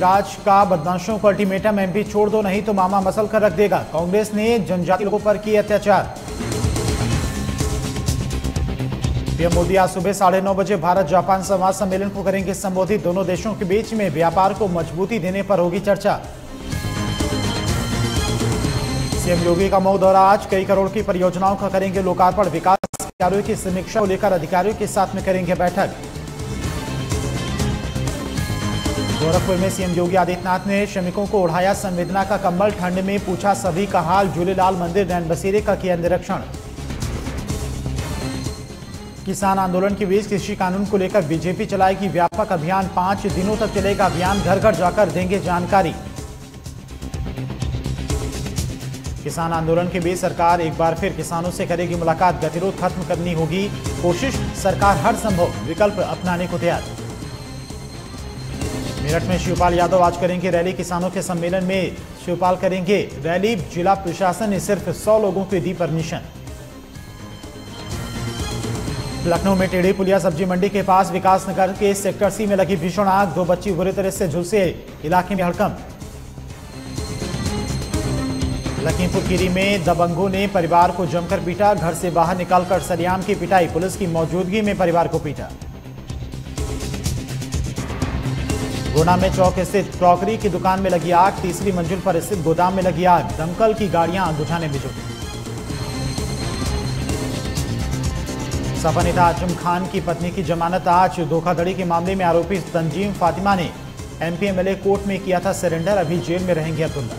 राज का बदमाशों को अल्टीमेटम, एमपी छोड़ दो नहीं तो मामा मसल कर रख देगा। कांग्रेस ने जनजाति लोगों पर किए अत्याचार। पीएम मोदी आज सुबह 9:30 बजे भारत जापान संवाद सम्मेलन को करेंगे संबोधित। दोनों देशों के बीच में व्यापार को मजबूती देने पर होगी चर्चा। सीएम योगी का मऊ दौरा आज, कई करोड़ की परियोजनाओं का करेंगे लोकार्पण। विकास कार्यों की समीक्षा को लेकर अधिकारियों के साथ में करेंगे बैठक। गोरखपुर में सीएम योगी आदित्यनाथ ने श्रमिकों को ओढ़ाया संवेदना का कंबल। ठंड में पूछा सभी का हाल। झूलेलाल मंदिर रैन बसेरे का किया निरीक्षण। किसान आंदोलन के बीच कृषि कानून को लेकर बीजेपी चलाएगी व्यापक अभियान। 5 दिनों तक चलेगा अभियान, घर घर जाकर देंगे जानकारी। किसान आंदोलन के बीच सरकार एक बार फिर किसानों से करेगी मुलाकात। गतिरोध खत्म करनी होगी कोशिश, सरकार हर संभव विकल्प अपनाने को तैयार। मेरठ में शिवपाल यादव आज करेंगे रैली। किसानों के सम्मेलन में शिवपाल करेंगे रैली। जिला प्रशासन ने सिर्फ 100 लोगों को दी परमिशन। लखनऊ में टेढ़ी पुलिया सब्जी मंडी के पास विकास नगर के सेक्टर सी में लगी भीषण आग। 2 बच्ची बुरी तरह से झुलसे, इलाके में हड़कंप। लखीमपुर खीरी में दबंगों ने परिवार को जमकर पीटा। घर से बाहर निकालकर सरेआम की पिटाई। पुलिस की मौजूदगी में परिवार को पीटा। गुना में चौक स्थित क्रॉकरी की दुकान में लगी आग। तीसरी मंजिल पर स्थित गोदाम में लगी आग। दमकल की गाड़ियां आग बुझाने में जुटी। सपा नेता आजम खान की पत्नी की जमानत आज। धोखाधड़ी के मामले में आरोपी तंजीम फातिमा ने एमपी एमएलए कोर्ट में किया था सरेंडर। अभी जेल में रहेंगे अब्दुल्ला।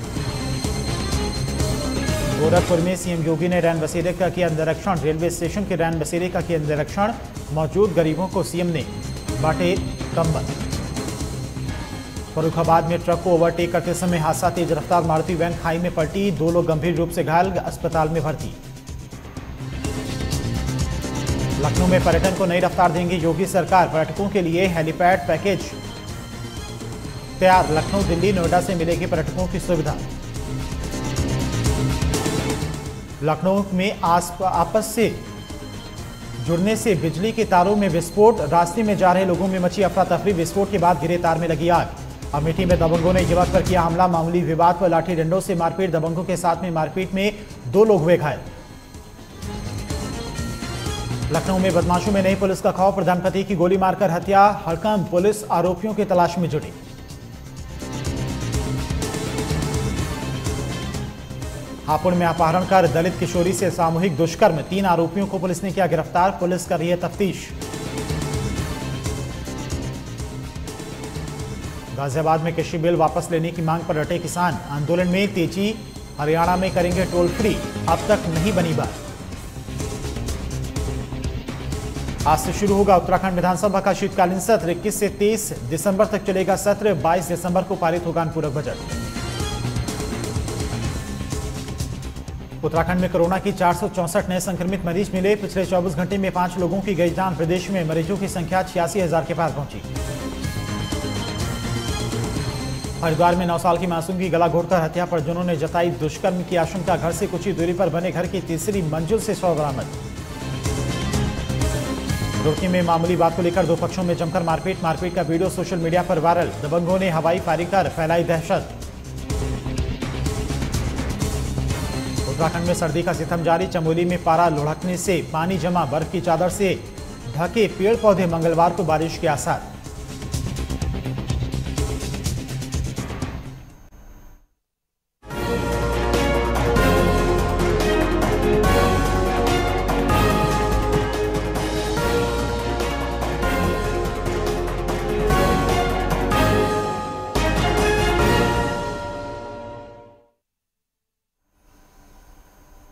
गोरखपुर में सीएम योगी ने रैन बसेरे का किया निरीक्षण। रेलवे स्टेशन के रैन बसेरे का किया निरीक्षण। मौजूद गरीबों को सीएम ने बांटे कंबल। फर्रुखाबाद में ट्रक को ओवरटेक करते समय हादसा। तेज रफ्तार मारुति वैन खाई में पलटी। 2 लोग गंभीर रूप से घायल, अस्पताल में भर्ती। लखनऊ में पर्यटन को नई रफ्तार देंगी योगी सरकार। पर्यटकों के लिए हेलीपैड पैकेज तैयार। लखनऊ, दिल्ली, नोएडा से मिलेगी पर्यटकों की सुविधा। लखनऊ में आपस से जुड़ने से बिजली के तारों में विस्फोट। रास्ते में जा रहे लोगों में मची अफरा तफरी। विस्फोट के बाद गिरे तार में लगी आग। अमेठी में दबंगों ने युवक पर किया हमला। मामूली विवाद पर लाठी डंडों से मारपीट। दबंगों के साथ में मारपीट में 2 लोग हुए घायल। लखनऊ में बदमाशों में नई पुलिस का खौफ। प्रधानपति की गोली मारकर हत्या। हड़कंप, पुलिस आरोपियों की तलाश में जुटी। हापुड़ में अपहरण कर दलित किशोरी से सामूहिक दुष्कर्म। 3 आरोपियों को पुलिस ने किया गिरफ्तार। पुलिस कर रही है तफ्तीश। गाजियाबाद में कृषि बिल वापस लेने की मांग पर डटे किसान। आंदोलन में तेजी। हरियाणा में करेंगे टोल फ्री, अब तक नहीं बनी बात। आज से शुरू होगा उत्तराखंड विधानसभा का शीतकालीन सत्र। 21 से 23 दिसंबर तक चलेगा सत्र। 22 दिसंबर को पारित होगा अनुपूरक बजट। उत्तराखंड में कोरोना की 464 नए संक्रमित मरीज मिले। पिछले 24 घंटे में 5 लोगों की गई जान। प्रदेश में मरीजों की संख्या 86,000 के पार पहुंची। हरिद्वार में 9 साल की मासूम की गला घोटकर हत्या पर जिन्होंने जताई दुष्कर्म की आशंका। घर से कुछ ही दूरी पर बने घर की तीसरी मंजिल से 100 बरामद। रुड़की में मामूली बात को लेकर 2 पक्षों में जमकर मारपीट। मारपीट का वीडियो सोशल मीडिया पर वायरल। दबंगों ने हवाई फायरिंग कर फैलाई दहशत। उत्तराखंड में सर्दी का सितम जारी। चमोली में पारा लुढ़कने से पानी जमा। बर्फ की चादर से ढके पेड़ पौधे। मंगलवार को बारिश के आसार।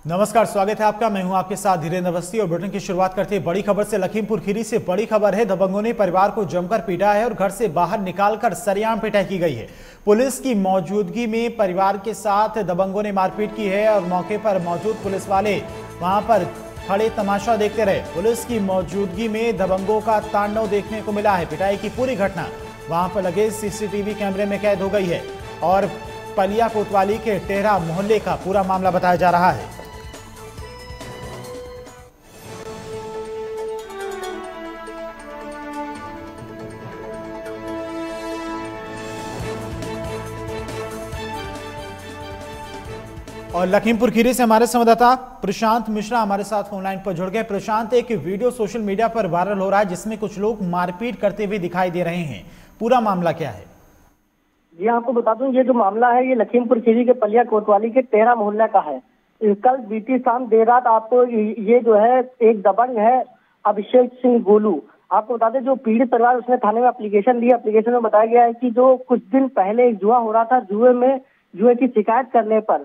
नमस्कार, स्वागत है आपका। मैं हूं आपके साथ धीरेन्द्र अवस्थी और बुलेटिन की शुरुआत करते हैं बड़ी खबर से। लखीमपुर खीरी से बड़ी खबर है। दबंगों ने परिवार को जमकर पीटा है और घर से बाहर निकालकर सरेआम पिटाई की गई है। पुलिस की मौजूदगी में परिवार के साथ दबंगों ने मारपीट की है और मौके पर मौजूद पुलिस वाले वहां पर खड़े तमाशा देखते रहे। पुलिस की मौजूदगी में दबंगों का तांडव देखने को मिला है। पिटाई की पूरी घटना वहां पर लगे सीसीटीवी कैमरे में कैद हो गई है और पलिया कोतवाली के टेहरा मोहल्ले का पूरा मामला बताया जा रहा है। और लखीमपुर खीरी से हमारे संवाददाता प्रशांत मिश्रा हमारे साथ फोनलाइन पर जुड़ गए। प्रशांत, एक वीडियो सोशल मीडिया पर वायरल हो रहा है जिसमें कुछ लोग मारपीट करते हुए दिखाई दे रहे हैं, पूरा मामला क्या है? जी आपको बता दूं, ये जो मामला है ये लखीमपुर खीरी के पलिया कोतवाली के 13 मोहल्ला का है। कल बीती शाम देर रात आपको ये जो है एक दबंग है अभिषेक सिंह गोलू, आपको बता दें जो पीड़ित परिवार उसने थाने में एप्लीकेशन दी। एप्लीकेशन में बताया गया है कि जो कुछ दिन पहले एक जुआ हो रहा था, जुए की शिकायत करने पर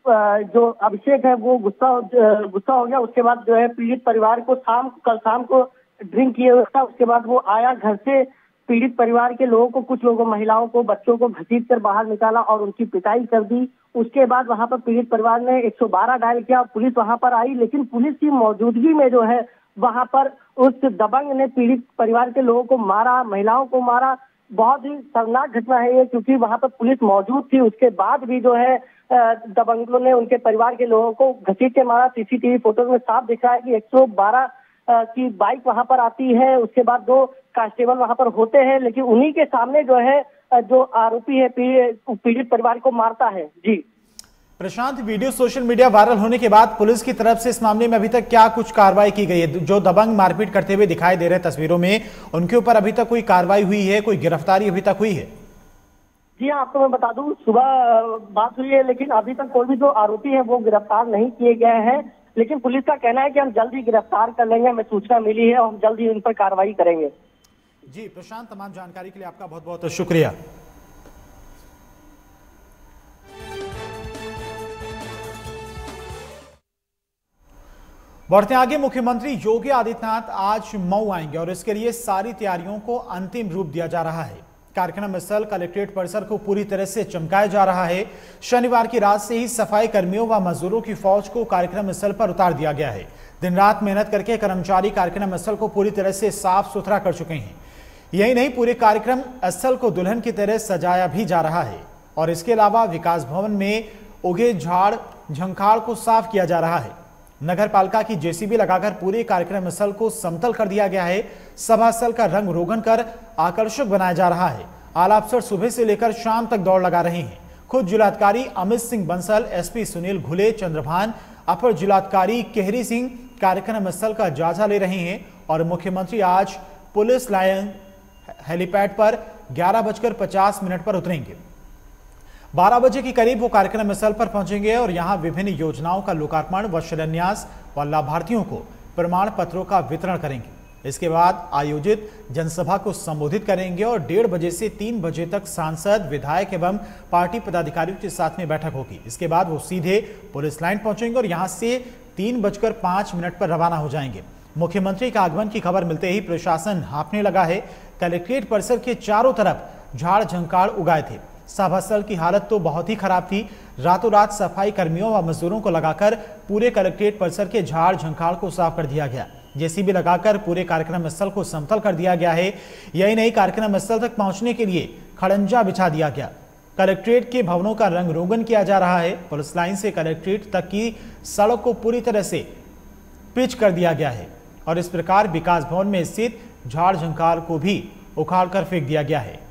जो अभिषेक है वो गुस्सा हो गया। उसके बाद जो है पीड़ित परिवार को कल शाम को ड्रिंक किए हुए था। उसके बाद वो आया, घर से पीड़ित परिवार के लोगों को, कुछ लोगों, महिलाओं को, बच्चों को घसीट कर बाहर निकाला और उनकी पिटाई कर दी। उसके बाद वहां पर पीड़ित परिवार ने 112 डायल किया, पुलिस वहां पर आई, लेकिन पुलिस की मौजूदगी में जो है वहां पर उस दबंग ने पीड़ित परिवार के लोगों को मारा, महिलाओं को मारा। बहुत ही शर्मनाक घटना है ये, क्योंकि वहां पर पुलिस मौजूद थी। उसके बाद भी जो है दबंगों ने उनके परिवार के लोगों को घसीट के मारा। सीसीटीवी फोटो में साफ दिख रहा है कि 112 की बाइक वहां पर आती है। उसके बाद 2 कांस्टेबल वहां पर होते हैं, लेकिन उन्हीं के सामने जो है जो आरोपी है पीड़ित परिवार को मारता है। जी प्रशांत, वीडियो सोशल मीडिया वायरल होने के बाद पुलिस की तरफ से इस मामले में अभी तक क्या कुछ कार्रवाई की गई है? जो दबंग मारपीट करते हुए दिखाई दे रहे हैं तस्वीरों में, उनके ऊपर अभी तक कोई कार्रवाई हुई है, कोई गिरफ्तारी अभी तक हुई है? जी हाँ, आपको मैं बता दूं, सुबह बात हुई है, लेकिन अभी तक कोई भी जो आरोपी है वो गिरफ्तार नहीं किए गए हैं। लेकिन पुलिस का कहना है कि हम जल्द ही गिरफ्तार कर लेंगे, हमें सूचना मिली है और हम जल्द ही इन पर कार्रवाई करेंगे। जी प्रशांत, तमाम जानकारी के लिए आपका बहुत बहुत शुक्रिया। बढ़ते आगे, मुख्यमंत्री योगी आदित्यनाथ आज मऊ आएंगे और इसके लिए सारी तैयारियों को अंतिम रूप दिया जा रहा है। कार्यक्रम स्थल कलेक्ट्रेट परिसर को पूरी तरह से चमकाया जा रहा है। शनिवार की रात से ही सफाई कर्मियों व मजदूरों की फौज को कार्यक्रम स्थल पर उतार दिया गया है। दिन रात मेहनत करके कर्मचारी कार्यक्रम स्थल को पूरी तरह से साफ सुथरा कर चुके हैं। यही नहीं, पूरे कार्यक्रम स्थल को दुल्हन की तरह सजाया भी जा रहा है और इसके अलावा विकास भवन में उगे झाड़ झंखाड़ को साफ किया जा रहा है। नगर पालिका की जेसीबी लगाकर पूरे कार्यक्रम स्थल को समतल कर दिया गया है। सभा स्थल का रंग रोगन कर आकर्षक बनाया जा रहा है। आला अफसर सुबह से लेकर शाम तक दौड़ लगा रहे हैं। खुद जिलाधिकारी अमित सिंह बंसल, एसपी सुनील घुले चंद्रभान, अपर जिलाधिकारी केहरी सिंह कार्यक्रम स्थल का जायजा ले रहे हैं और मुख्यमंत्री आज पुलिस लाइन हेलीपैड पर 11:50 पर उतरेंगे। 12 बजे के करीब वो कार्यक्रम स्थल पर पहुंचेंगे और यहां विभिन्न योजनाओं का लोकार्पण व शिलान्यास व लाभार्थियों को प्रमाण पत्रों का वितरण करेंगे। इसके बाद आयोजित जनसभा को संबोधित करेंगे और 1:30 बजे से 3 बजे तक सांसद, विधायक एवं पार्टी पदाधिकारियों के साथ में बैठक होगी। इसके बाद वो सीधे पुलिस लाइन पहुंचेंगे और यहां से 3:05 पर रवाना हो जाएंगे। मुख्यमंत्री का आगमन की खबर मिलते ही प्रशासन हांफने लगा है। कलेक्ट्रेट परिसर के चारों तरफ झाड़ झंकाड़ उगाए थे। सभा स्थल की हालत तो बहुत ही खराब थी। रातों रात सफाई कर्मियों व मजदूरों को लगाकर पूरे कलेक्ट्रेट परिसर के झाड़ झंखाड़ को साफ कर दिया गया। जेसीबी लगाकर पूरे कार्यक्रम स्थल को समतल कर दिया गया है। यही नहीं, कार्यक्रम स्थल तक पहुंचने के लिए खड़ंजा बिछा दिया गया। कलेक्ट्रेट के भवनों का रंग रोगन किया जा रहा है। पुलिस लाइन से कलेक्ट्रेट तक की सड़क को पूरी तरह से पिच कर दिया गया है और इस प्रकार विकास भवन में स्थित झाड़ झंखाड़ को भी उखाड़ कर फेंक दिया गया है।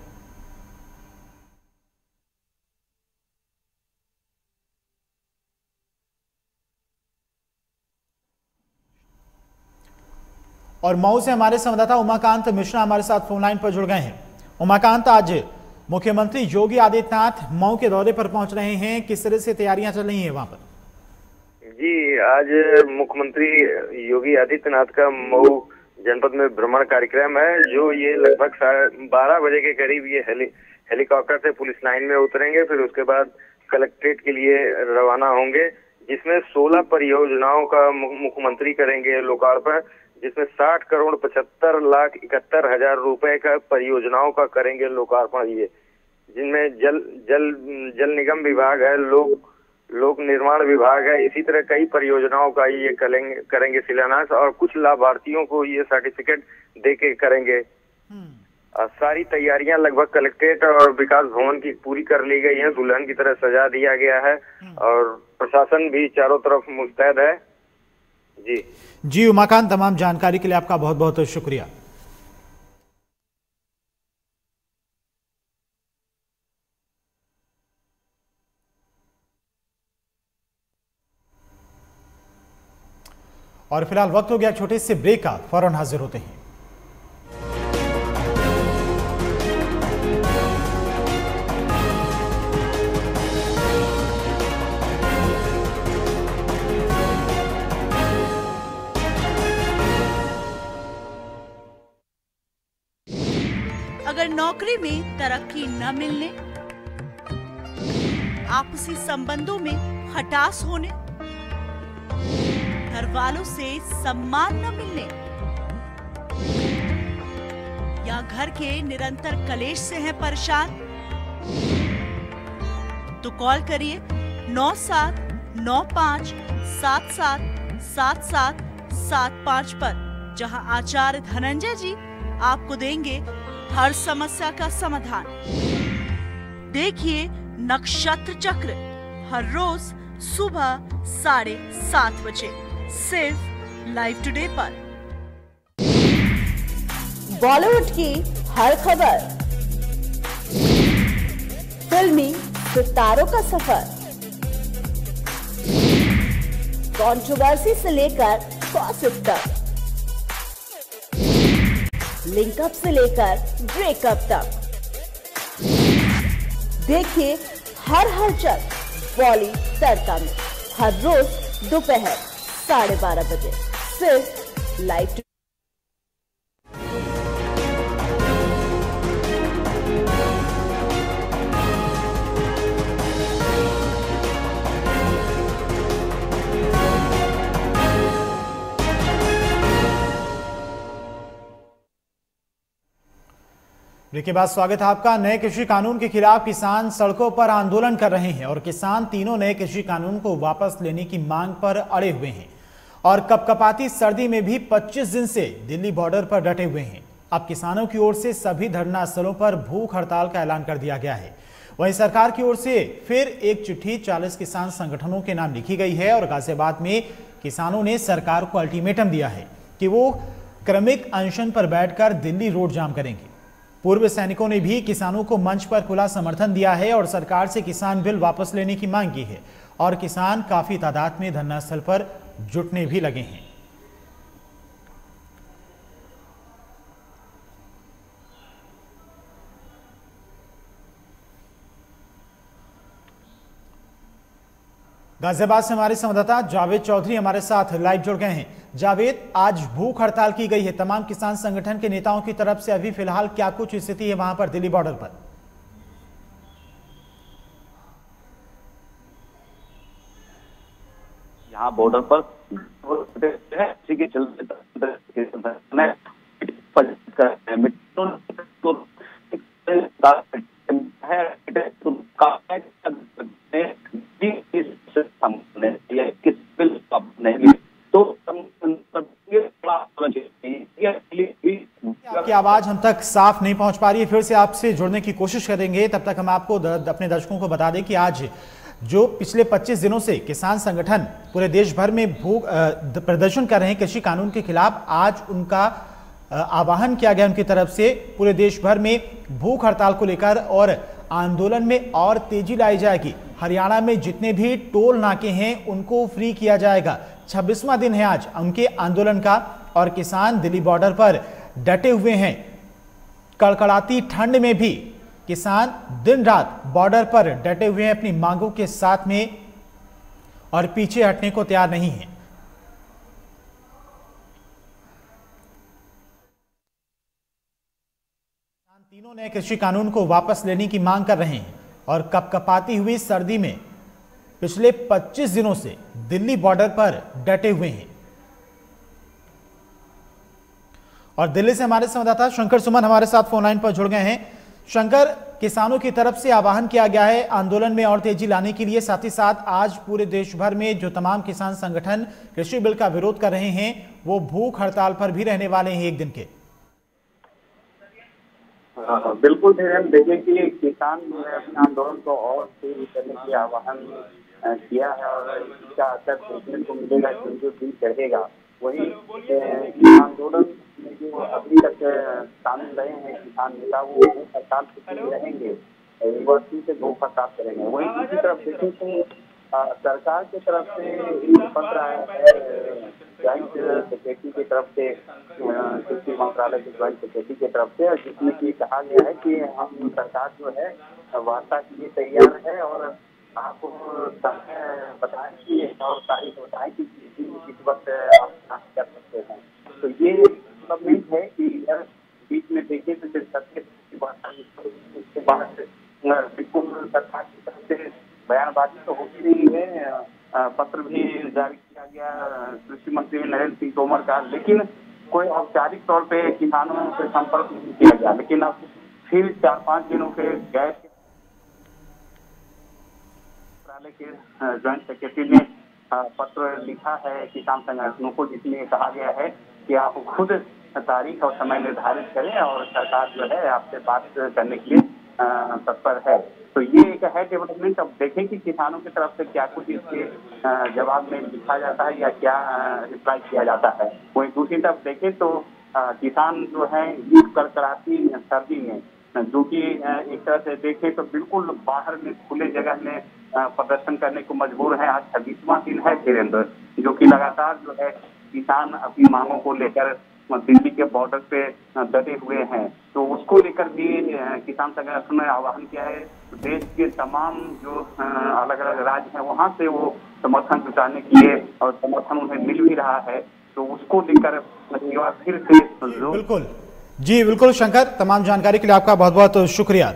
और मऊ से हमारे संवाददाता उमाकांत मिश्रा हमारे साथ फोन लाइन पर जुड़ गए हैं। उमाकांत, आज मुख्यमंत्री योगी आदित्यनाथ मऊ के दौरे पर पहुंच रहे हैं, किस तरह से तैयारियां चल रही हैं वहां पर? जी, आज मुख्यमंत्री योगी आदित्यनाथ का मऊ जनपद में भ्रमण कार्यक्रम है, जो ये लगभग 12 बजे के करीब ये हेलीकॉप्टर से पुलिस लाइन में उतरेंगे। फिर उसके बाद कलेक्ट्रेट के लिए रवाना होंगे, जिसमें 16 परियोजनाओं का मुख्यमंत्री करेंगे लोकार्पण, जिसमें 60,75,71,000 रुपए का परियोजनाओं का करेंगे लोकार्पण। ये जिनमें जल निगम विभाग है, लोक निर्माण विभाग है, इसी तरह कई परियोजनाओं का ये करेंगे शिलान्यास और कुछ लाभार्थियों को ये सर्टिफिकेट देके करेंगे। सारी तैयारियां लगभग कलेक्ट्रेट और विकास भवन की पूरी कर ली गई हैं। दुल्हन की तरह सजा दिया गया है और प्रशासन भी चारों तरफ मुस्तैद है। जी उमाकांत, तमाम जानकारी के लिए आपका बहुत बहुत शुक्रिया। और फिलहाल वक्त हो गया छोटे से ब्रेक का, फौरन हाजिर होते हैं। अगर नौकरी में तरक्की न मिलने, आपसी संबंधों में खटास होने, घर वालों से सम्मान न मिलने या घर के निरंतर कलेश से हैं परेशान, तो कॉल करिए 9795777775 पर, जहां आचार्य धनंजय जी आपको देंगे हर समस्या का समाधान। देखिए नक्षत्र चक्र हर रोज सुबह 7:30 बजे सिर्फ लाइव टुडे पर। बॉलीवुड की हर खबर, फिल्मी सितारों का सफर, कंट्रोवर्सी से लेकर गॉसिप तक, लिंकअप से लेकर ब्रेकअप तक, देखिए हर हलचल बॉली तड़का में हर रोज दोपहर 12:30 बजे सिर्फ लाइव। ब्रेक के बाद स्वागत है आपका। नए कृषि कानून के खिलाफ किसान सड़कों पर आंदोलन कर रहे हैं और किसान तीनों नए कृषि कानून को वापस लेने की मांग पर अड़े हुए हैं और कपकपाती सर्दी में भी 25 दिन से दिल्ली बॉर्डर पर डटे हुए हैं। अब किसानों की ओर से सभी धरना स्थलों पर भूख हड़ताल का ऐलान कर दिया गया है। वहीं सरकार की ओर से फिर एक चिट्ठी 40 किसान संगठनों के नाम लिखी गई है और गाजियाबाद में किसानों ने सरकार को अल्टीमेटम दिया है कि वो क्रमिक अनशन पर बैठकर दिल्ली रोड जाम करेंगे। पूर्व सैनिकों ने भी किसानों को मंच पर खुला समर्थन दिया है और सरकार से किसान बिल वापस लेने की मांग की है और किसान काफी तादाद में धरना स्थल पर जुटने भी लगे हैं। गाजियाबाद से हमारे संवाददाता जावेद चौधरी हमारे साथ लाइव जुड़ गए हैं। जावेद, आज भूख हड़ताल की गई है तमाम किसान संगठन के नेताओं की तरफ से, अभी फिलहाल क्या कुछ स्थिति है वहां पर दिल्ली बॉर्डर पर? यहाँ बॉर्डर पर इसी के चलते आपकी आवाज हम तक साफ नहीं पहुंच पा रही है, फिर से आपसे जुड़ने की कोशिश करेंगे। तब तक हम आपको अपने दर्शकों को बता दें कि आज जो पिछले 25 दिनों से किसान संगठन पूरे देश भर में भूख प्रदर्शन कर रहे हैं कृषि कानून के खिलाफ, आज उनका आह्वान किया गया उनकी तरफ से पूरे देश भर में भूख हड़ताल को लेकर और आंदोलन में और तेजी लाई जाएगी। हरियाणा में जितने भी टोल नाके हैं उनको फ्री किया जाएगा। 26वां दिन है आज उनके आंदोलन का और किसान दिल्ली बॉर्डर पर डटे हुए हैं। कड़कड़ाती ठंड में भी किसान दिन रात बॉर्डर पर डटे हुए हैं अपनी मांगों के साथ में और पीछे हटने को तैयार नहीं है। तीनों नए कृषि कानून को वापस लेने की मांग कर रहे हैं और कपकपाती हुई सर्दी में पिछले 25 दिनों से दिल्ली बॉर्डर पर डटे हुए हैं। और दिल्ली से हमारे संवाददाता शंकर सुमन हमारे साथ फोन लाइन पर जुड़ गए हैं। शंकर, किसानों की तरफ से आह्वान किया गया है आंदोलन में और तेजी लाने के लिए, साथ ही साथ आज पूरे देश भर में जो तमाम किसान संगठन कृषि बिल का विरोध कर रहे हैं वो भूख हड़ताल पर भी रहने वाले हैं एक दिन के। बिल्कुल देखिए कि किसान जो है अपने आंदोलन को और तेज करने की आह्वान किया है और इसका असर देखने को मिलेगा जो दिन चढ़ेगा। वही आंदोलन में जो अभी तक शामिल रहे हैं किसान नेता वो भूख हड़ताल पे रहेंगे, यूनिवर्सिटी से भूख हड़ताल करेंगे। वही दूसरी तरफ देखें तो सरकार की तरफ से पत्र आया है ज्वाइंट सेक्रेटरी की तरफ से, कृषि मंत्रालय के ज्वाइंट सेक्रेटरी की तरफ से, जिसमें कि कहा गया है कि हम सरकार जो है वार्ता के लिए तैयार है और आपको समय बताएं कि और तारीख बताएं कि किस वक्त आप कर सकते हैं। तो ये डेवलपमेंट है कि बीच में देखिए तो उसके बाद बिल्कुल सरकार की तरफ से बयानबाजी तो होती रही है, पत्र भी जारी किया गया कृषि मंत्री नरेंद्र सिंह तोमर का, लेकिन कोई औपचारिक तौर पे किसानों से संपर्क नहीं किया गया। लेकिन अब फिर 4-5 दिनों के गैप के ज्वाइंट सेक्रेटरी ने पत्र लिखा है किसान संगठनों को, जिसमें कहा गया है कि आप खुद तारीख और समय निर्धारित करें और सरकार जो है आपसे बात करने के लिए तत्पर है। तो ये एक है डेवलपमेंट। अब देखें कि किसानों की तरफ से क्या कुछ इसके जवाब में लिखा जाता है या क्या रिप्लाई किया जाता है। वही दूसरी तरफ देखें तो किसान जो है कड़कड़ाती सर्दी में, जो कि एक तरह से देखें तो बिल्कुल बाहर में खुले जगह में प्रदर्शन करने को मजबूर है। आज 26वां दिन है वीरेंद्र, जो कि लगातार जो है किसान अपनी मांगों को लेकर दिल्ली के बॉर्डर पे डटे हुए हैं। तो उसको लेकर भी किसान संगठन ने आह्वान किया है। देश के तमाम जो अलग अलग राज्य हैं वहां से वो समर्थन जुटाने के लिए, और समर्थन उन्हें मिल भी रहा है, तो उसको लेकर फिर से बिल्कुल जी, बिल्कुल शंकर, तमाम जानकारी के लिए आपका बहुत बहुत शुक्रिया।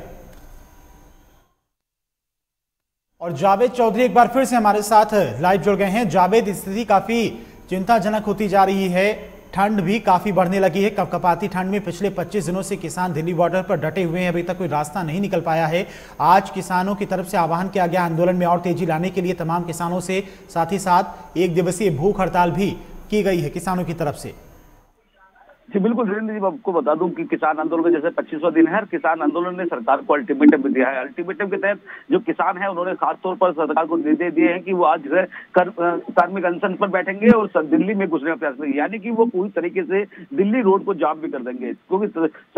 और जावेद चौधरी एक बार फिर से हमारे साथ लाइव जुड़ गए हैं। जावेद, स्थिति काफी चिंताजनक होती जा रही है, ठंड भी काफी बढ़ने लगी है। कपकपाती ठंड में पिछले 25 दिनों से किसान दिल्ली बॉर्डर पर डटे हुए हैं, अभी तक कोई रास्ता नहीं निकल पाया है। आज किसानों की तरफ से आह्वान किया गया आंदोलन में और तेजी लाने के लिए तमाम किसानों से, साथ ही साथ 1 दिवसीय भूख हड़ताल भी की गई है किसानों की तरफ से। जी बिल्कुल वीरेंद्र जी, आपको बता दूं कि किसान आंदोलन का जैसे 25वां दिन है, किसान आंदोलन ने सरकार को अल्टीमेटम भी दिया है। अल्टीमेटम के तहत जो किसान है उन्होंने खासतौर पर सरकार को निर्देश दिए हैं कि वो आज जो है कार्मिक अनशन पर बैठेंगे और दिल्ली में घुसने का प्रयास करेंगे, यानी कि वो पूरी तरीके से दिल्ली रोड को जाम भी कर देंगे। क्योंकि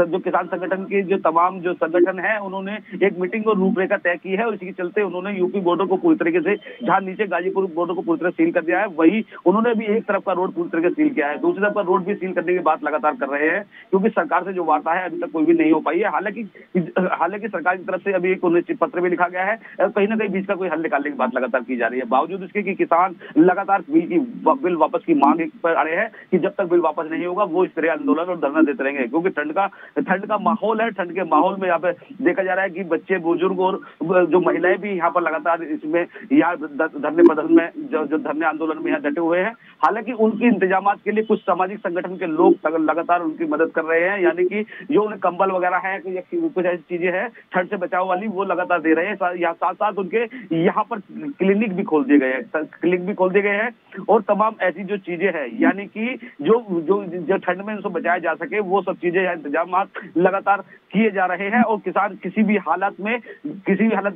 जो किसान संगठन के जो तमाम जो संगठन है उन्होंने एक मीटिंग और रूपरेखा तय की है, और इसी के चलते उन्होंने यूपी बॉर्डर को पूरी तरीके से, जहां नीचे गाजीपुर बॉर्डर को पूरी तरह सील कर दिया है, वही उन्होंने भी एक तरफ का रोड पूरी तरीके से सील किया है, दूसरी तरफ का रोड भी सील करने की बात लगातार कर रहे हैं, क्योंकि सरकार से जो वार्ता है अभी तक कोई भी नहीं हो पाई है। हालांकि सरकार की तरफ से अभी एक पत्र भी लिखा गया है, कहीं ना कहीं बीच का कोई हल निकालने की बात लगातार की जा रही है। बावजूद इसके कि किसान लगातार बिल वापस की मांग पर अड़े हैं कि जब तक बिल वापस नहीं होगा वो इस तरह आंदोलन और धरना देते रहेंगे, क्योंकि ठंड का माहौल है। ठंड के माहौल में यहाँ पे देखा जा रहा है कि बच्चे, बुजुर्ग और जो महिलाएं भी यहाँ पर लगातार इसमें यहाँ धरने प्रदर्शन में, जो धरने आंदोलन में यहाँ डटे हुए हैं। हालांकि उनकी इंतजाम के लिए कुछ सामाजिक संगठन के लोग लगातार उनकी मदद कर रहे हैं, यानी कि जो उन्हें कंबल वगैरह है, कुछ ऐसी चीजें हैं ठंड से बचाव वाली, वो लगातार दे रहे हैं। साथ साथ उनके यहाँ पर क्लिनिक भी खोल दिए गए हैं, और तमाम ऐसी जो चीजें हैं, यानी कि जो ठंड में उनको बचाया जा सके, वो सब चीजें इंतजाम लगातार किए जा रहे हैं। और किसान किसी भी हालत में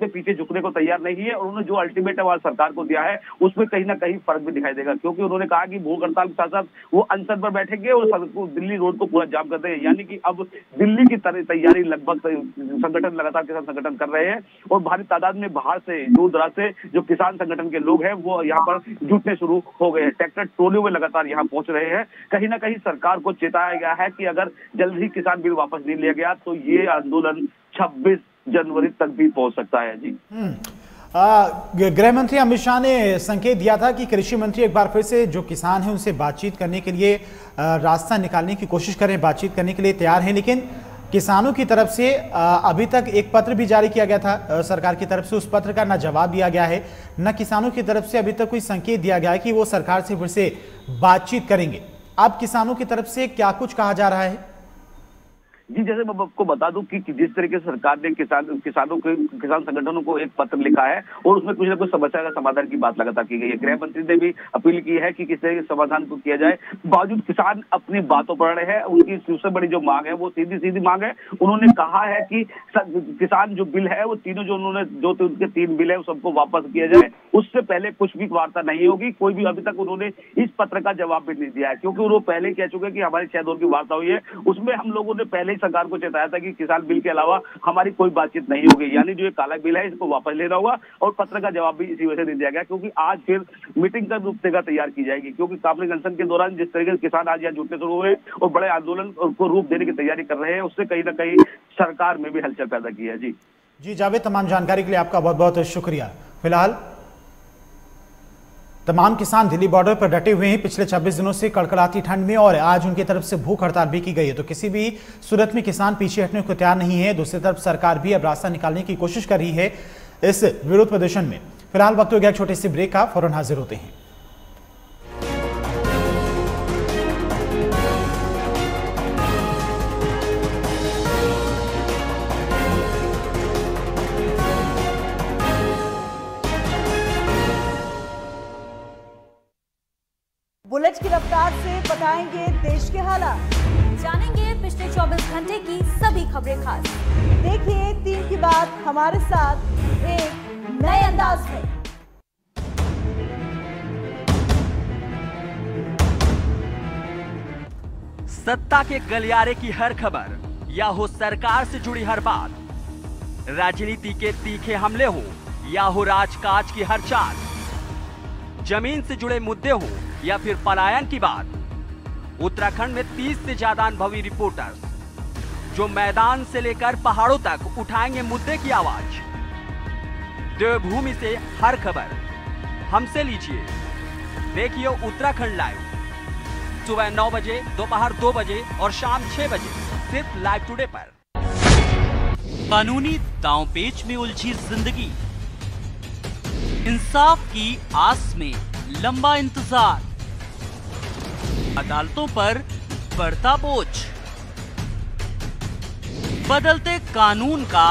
पीछे झुकने को तैयार नहीं है, और उन्होंने जो अल्टीमेटम आज सरकार को दिया है उसमें कहीं ना कहीं फर्क भी दिखाई देगा, क्योंकि उन्होंने कहा कि भूख हड़ताल के साथ साथ वो अनशन पर बैठेंगे और दिल्ली रोड को पूरा जाम कर देंगे। यानी कि अब दिल्ली की तैयारी लगभग संगठन लगातार किसान संगठन कर रहे हैं, और भारी तादाद में बाहर से, दूर दराज से जो किसान संगठन के लोग हैं वो यहाँ पर जुटने शुरू हो गए हैं। ट्रैक्टर ट्रोलियों में लगातार यहाँ पहुंच रहे हैं। कहीं ना कहीं सरकार को चेताया गया है कि अगर जल्द ही किसान बिल वापस नहीं लिया गया तो ये आंदोलन 26 जनवरी तक भी पहुंच सकता है। जी, गृह मंत्री अमित शाह ने संकेत दिया था कि कृषि मंत्री एक बार फिर से जो किसान हैं उनसे बातचीत करने के लिए रास्ता निकालने की कोशिश करें, बातचीत करने के लिए तैयार हैं। लेकिन किसानों की तरफ से अभी तक एक पत्र भी जारी किया गया था सरकार की तरफ से, उस पत्र का न जवाब दिया गया है, न किसानों की तरफ से अभी तक कोई संकेत दिया गया है कि वो सरकार से फिर से बातचीत करेंगे। अब किसानों की तरफ से क्या कुछ कहा जा रहा है? जी, जैसे मैं आपको बता दूं कि जिस तरीके से सरकार ने किसान संगठनों को एक पत्र लिखा है और उसमें कुछ न कुछ समस्या का समाधान की बात लगातार की गई है। गृह मंत्री ने भी अपील की है कि किस तरह के समाधान को किया जाए। बावजूद किसान अपनी बातों पर अड़े हैं। उनकी सबसे बड़ी जो मांग है वो सीधी मांग है। उन्होंने कहा है कि किसान जो बिल है वो तीनों, जो उनके 3 बिल है, वो सबको वापस किया जाए। उससे पहले कुछ भी वार्ता नहीं होगी। कोई भी अभी तक उन्होंने इस पत्र का जवाब भी नहीं दिया है, क्योंकि उन्होंने पहले कह चुके कि हमारी 6 दौर की वार्ता हुई है, उसमें हम लोगों ने पहले ही सरकार को चेताया था कि किसान बिल के अलावा हमारी कोई बातचीत नहीं होगी, यानी जो ये काला बिल है इसको वापस लेना होगा। और पत्र का जवाब भी इसी वजह से नहीं दिया गया, क्योंकि आज फिर मीटिंग का रूपरेखा तैयार की जाएगी, क्योंकि काफिले अनशन के दौरान जिस तरीके से किसान आज यहाँ जुटने शुरू हुए और बड़े आंदोलन को रूप देने की तैयारी कर रहे हैं, उससे कहीं ना कहीं सरकार में भी हलचल पैदा की है। जी जावेद, तमाम जानकारी के लिए आपका बहुत बहुत शुक्रिया। फिलहाल तमाम किसान दिल्ली बॉर्डर पर डटे हुए हैं पिछले 26 दिनों से कड़कड़ाती ठंड में, और आज उनकी तरफ से भूख हड़ताल भी की गई है। तो किसी भी सूरत में किसान पीछे हटने को तैयार नहीं है। दूसरी तरफ सरकार भी अब रास्ता निकालने की कोशिश कर रही है इस विरोध प्रदर्शन में। फिलहाल वक्त हो गया छोटे से ब्रेक का, फौरन हाजिर होते हैं। बुलेट की रफ्तार से बताएंगे देश के हालात, जानेंगे पिछले 24 घंटे की सभी खबरें खास। देखिए 3 की बात हमारे साथ एक नए अंदाज में। सत्ता के गलियारे की हर खबर या हो सरकार से जुड़ी हर बात, राजनीति के तीखे हमले हो या हो राजकाज की हर चाल, जमीन से जुड़े मुद्दे हो या फिर पलायन की बात, उत्तराखंड में 30 से ज्यादा अनुभवी रिपोर्टर्स जो मैदान से लेकर पहाड़ों तक उठाएंगे मुद्दे की आवाज। देवभूमि से हर खबर हमसे लीजिए। देखिए उत्तराखंड लाइव, सुबह 9 बजे, दोपहर 2 बजे और शाम 6 बजे, सिर्फ लाइव टुडे पर। कानूनी दांवपेच में उलझी जिंदगी, इंसाफ की आस में लंबा इंतजार, अदालतों पर बढ़ता बोझ, बदलते कानून का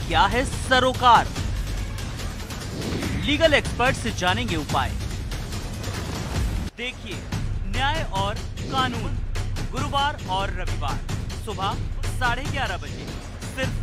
क्या है सरोकार। लीगल एक्सपर्ट से जानेंगे उपाय। देखिए न्याय और कानून, गुरुवार और रविवार सुबह 11:30 बजे, सिर्फ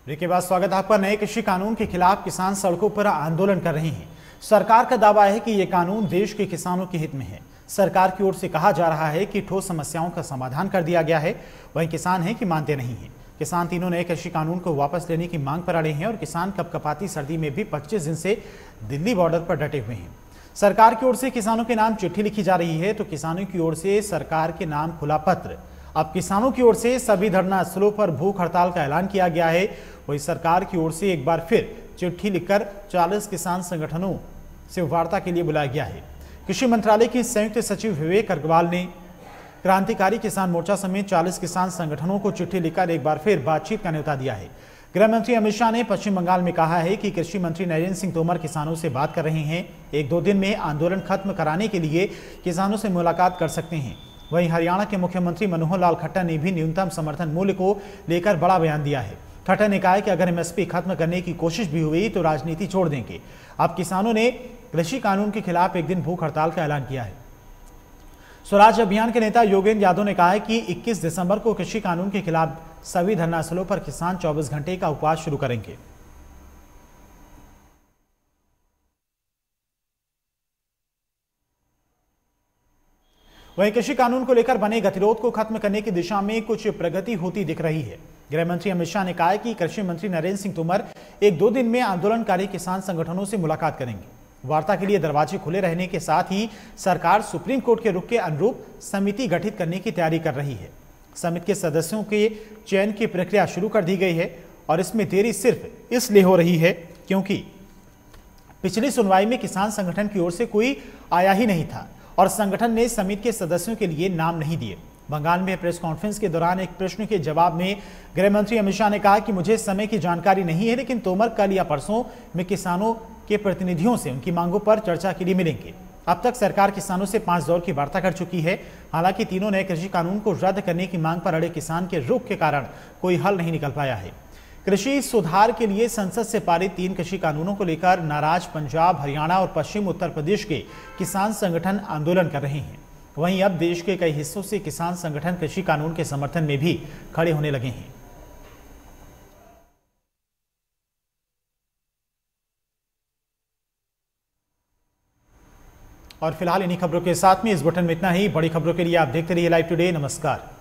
ब्रेक के बाद स्वागत है आपका। नए कृषि कानून के खिलाफ किसान सड़कों पर आंदोलन कर रहे हैं। सरकार का दावा है कि यह कानून देश के किसानों के हित में है। सरकार की ओर से कहा जा रहा है कि ठोस समस्याओं का समाधान कर दिया गया है, वहीं किसान हैं कि मानते नहीं हैं। किसान तीनों नए कृषि कानून को वापस लेने की मांग पर अड़े हैं और किसान कपकपाती सर्दी में भी 25 दिन से दिल्ली बॉर्डर पर डटे हुए हैं। सरकार की ओर से किसानों के नाम चिट्ठी लिखी जा रही है तो किसानों की ओर से सरकार के नाम खुला पत्र। अब किसानों की ओर से सभी धरना स्थलों पर भूख हड़ताल का ऐलान किया गया है। वहीं सरकार की ओर से एक बार फिर चिट्ठी लिखकर 40 किसान संगठनों से वार्ता के लिए बुलाया गया है। कृषि मंत्रालय के संयुक्त सचिव विवेक अग्रवाल ने क्रांतिकारी किसान मोर्चा समेत 40 किसान संगठनों को चिट्ठी लिखकर एक बार फिर बातचीत का न्योता दिया है। गृह मंत्री अमित शाह ने पश्चिम बंगाल में कहा है कि कृषि मंत्री नरेंद्र सिंह तोमर किसानों से बात कर रहे हैं। 1-2 दिन में आंदोलन खत्म कराने के लिए किसानों से मुलाकात कर सकते हैं। वहीं हरियाणा के मुख्यमंत्री मनोहर लाल खट्टर ने भी न्यूनतम समर्थन मूल्य को लेकर बड़ा बयान दिया है। खट्टर ने कहा है कि अगर एमएसपी खत्म करने की कोशिश भी हुई तो राजनीति छोड़ देंगे। अब किसानों ने कृषि कानून के खिलाफ एक दिन भूख हड़ताल का ऐलान किया है। स्वराज अभियान के नेता योगेंद्र यादव ने कहा है कि 21 दिसंबर को कृषि कानून के खिलाफ सभी धरनास्थलों पर किसान 24 घंटे का उपवास शुरू करेंगे। वहीं कृषि कानून को लेकर बने गतिरोध को खत्म करने की दिशा में कुछ प्रगति होती दिख रही है। गृह मंत्री अमित शाह ने कहा है कि कृषि मंत्री नरेंद्र सिंह तोमर 1-2 दिन में आंदोलनकारी किसान संगठनों से मुलाकात करेंगे। वार्ता के लिए दरवाजे खुले रहने के साथ ही सरकार सुप्रीम कोर्ट के रुख के अनुरूप समिति गठित करने की तैयारी कर रही है। समिति के सदस्यों के चयन की प्रक्रिया शुरू कर दी गई है और इसमें देरी सिर्फ इसलिए हो रही है क्योंकि पिछली सुनवाई में किसान संगठन की ओर से कोई आया ही नहीं था और संगठन ने समिति के सदस्यों के लिए नाम नहीं दिए। बंगाल में प्रेस कॉन्फ्रेंस के दौरान एक प्रश्न के जवाब में गृह मंत्री अमित शाह ने कहा कि मुझे समय की जानकारी नहीं है, लेकिन तोमर कल या परसों में किसानों के प्रतिनिधियों से उनकी मांगों पर चर्चा के लिए मिलेंगे। अब तक सरकार किसानों से 5 दौर की वार्ता कर चुकी है। हालांकि तीनों नए कृषि कानून को रद्द करने की मांग पर अड़े किसान के रुख के कारण कोई हल नहीं निकल पाया है। कृषि सुधार के लिए संसद से पारित 3 कृषि कानूनों को लेकर नाराज पंजाब, हरियाणा और पश्चिम उत्तर प्रदेश के किसान संगठन आंदोलन कर रहे हैं। वहीं अब देश के कई हिस्सों से किसान संगठन कृषि कानून के समर्थन में भी खड़े होने लगे हैं। और फिलहाल इन्हीं खबरों के साथ में इस बुलेटिन में इतना ही। बड़ी खबरों के लिए आप देखते रहिए लाइव टुडे। नमस्कार।